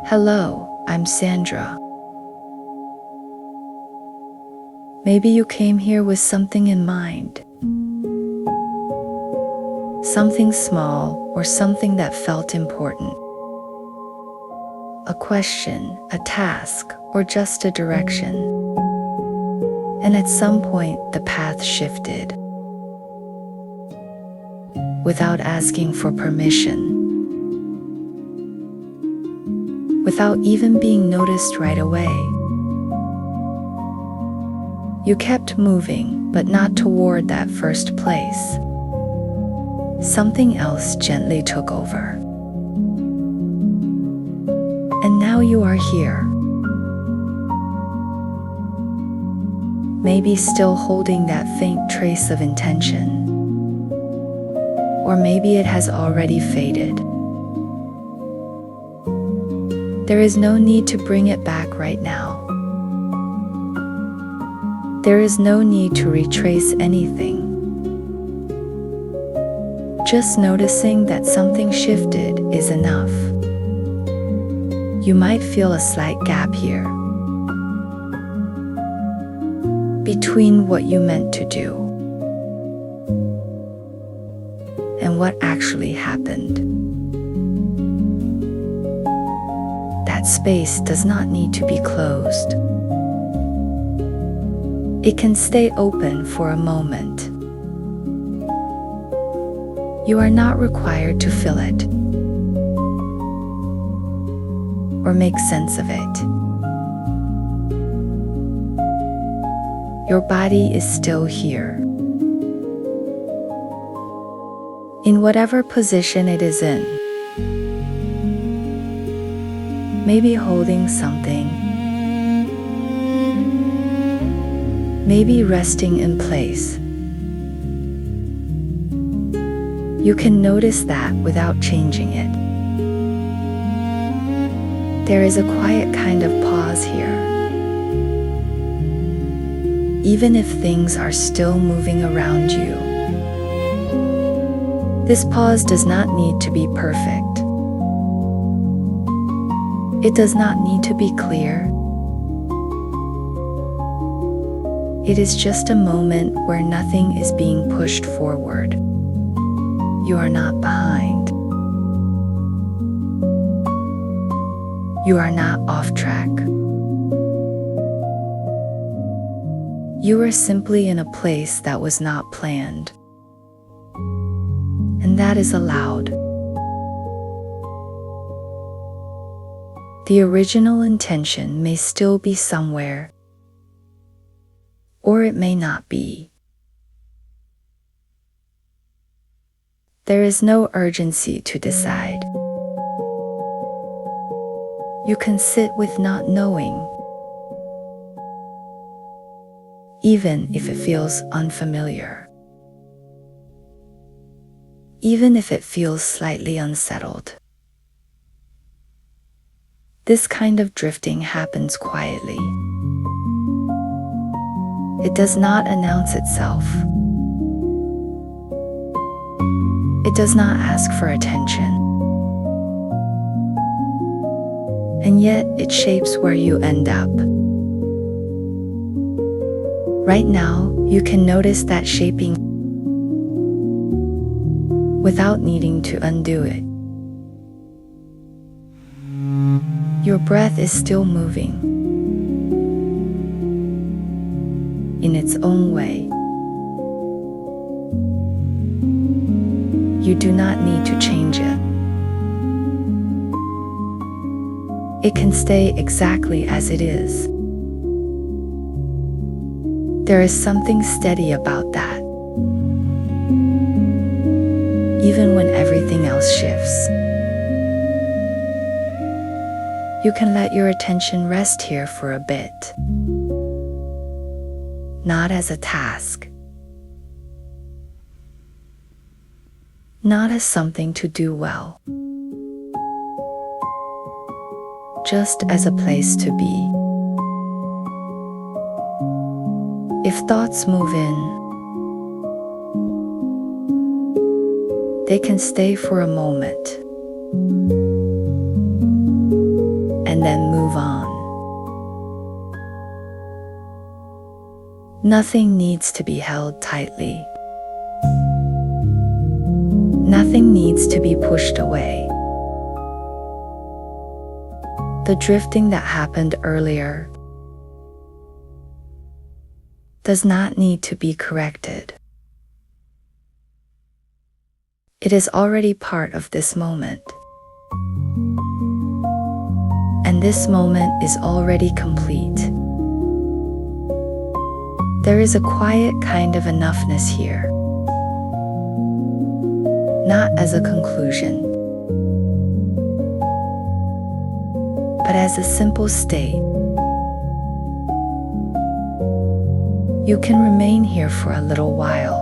Hello, I'm Sandra. Maybe you came here with something in mind. Something small or something that felt important. A question, a task, or just a direction. And at some point, the path shifted. Without asking for permission. Without even being noticed right away. You kept moving, but not toward that first place. Something else gently took over. And now you are here. Maybe still holding that faint trace of intention. Or maybe it has already faded. There is no need to bring it back right now. There is no need to retrace anything. Just noticing that something shifted is enough. You might feel a slight gap here between what you meant to do and what actually happened. That space does not need to be closed. It can stay open for a moment. You are not required to fill it or make sense of it. Your body is still here. In whatever position it is in. Maybe holding something. Maybe resting in place. You can notice that without changing it. There is a quiet kind of pause here. Even if things are still moving around you. This pause does not need to be perfect. It does not need to be clear. It is just a moment where nothing is being pushed forward. You are not behind. You are not off track. You are simply in a place that was not planned. And that is allowed. The original intention may still be somewhere, or it may not be. There is no urgency to decide. You can sit with not knowing, even if it feels unfamiliar, even if it feels slightly unsettled. This kind of drifting happens quietly. It does not announce itself. It does not ask for attention. And yet it shapes where you end up. Right now, you can notice that shaping without needing to undo it. Your breath is still moving in its own way. You do not need to change it. It can stay exactly as it is. There is something steady about that. Even when everything else shifts. You can let your attention rest here for a bit. Not as a task. Not as something to do well. Just as a place to be. If thoughts move in, they can stay for a moment. Nothing needs to be held tightly. Nothing needs to be pushed away. The drifting that happened earlier does not need to be corrected. It is already part of this moment. And this moment is already complete. There is a quiet kind of enoughness here. Not as a conclusion, but as a simple state. You can remain here for a little while,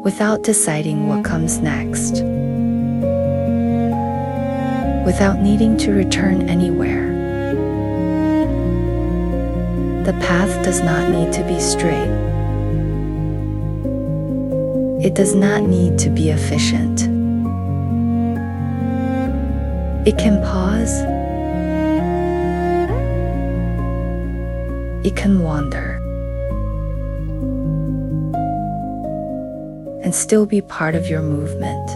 without deciding what comes next, without needing to return anywhere. The path does not need to be straight. It does not need to be efficient. It can pause. It can wander. And still be part of your movement.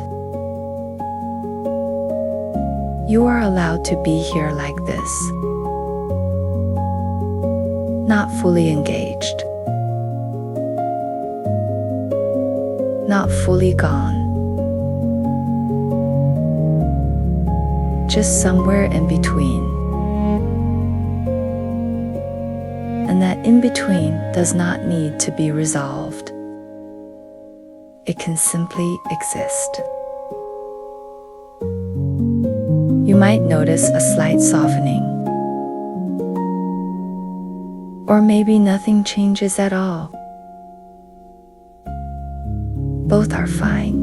You are allowed to be here like this. Not fully engaged. Not fully gone. Just somewhere in between. And that in between does not need to be resolved. It can simply exist. You might notice a slight softening. Or maybe nothing changes at all. Both are fine.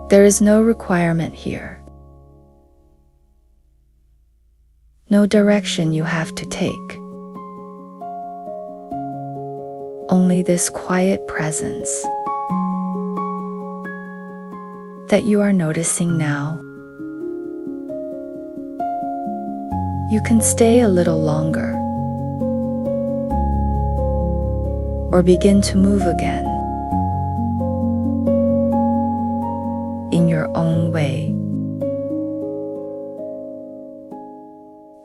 There is no requirement here. No direction you have to take. Only this quiet presence that you are noticing now. You can stay a little longer, or begin to move again in your own way,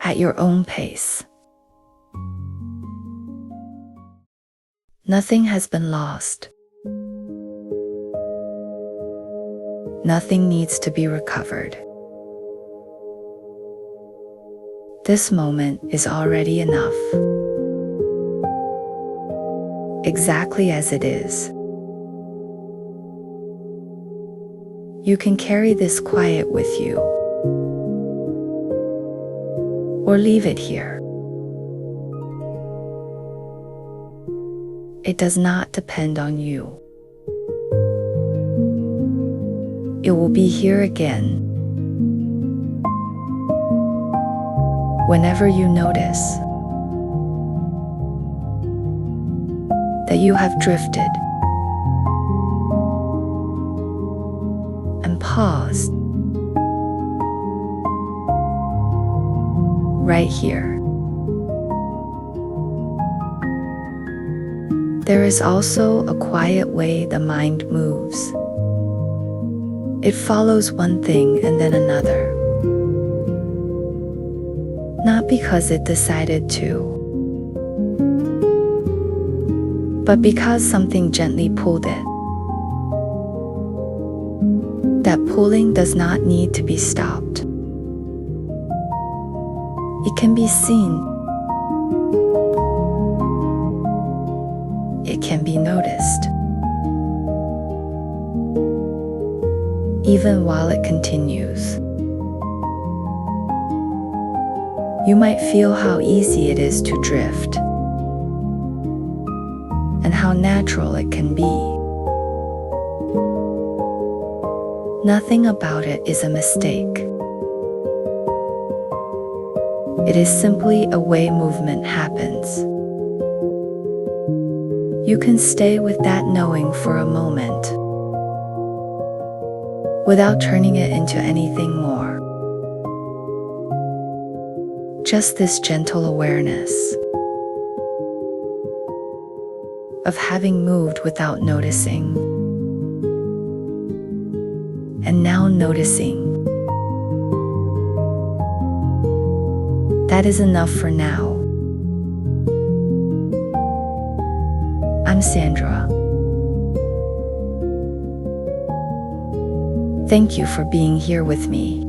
at your own pace. Nothing has been lost. Nothing needs to be recovered. This moment is already enough. Exactly as it is. You can carry this quiet with you, or leave it here. It does not depend on you. It will be here again whenever you notice that you have drifted and paused right here. There is also a quiet way the mind moves. It follows one thing and then another. Not because it decided to, but because something gently pulled it. That pulling does not need to be stopped. It can be seen. It can be noticed. Even while it continues. You might feel how easy it is to drift, and how natural it can be. Nothing about it is a mistake. It is simply a way movement happens. You can stay with that knowing for a moment, without turning it into anything more. Just this gentle awareness of having moved without noticing. And now noticing. That is enough for now. I'm Sandra. Thank you for being here with me.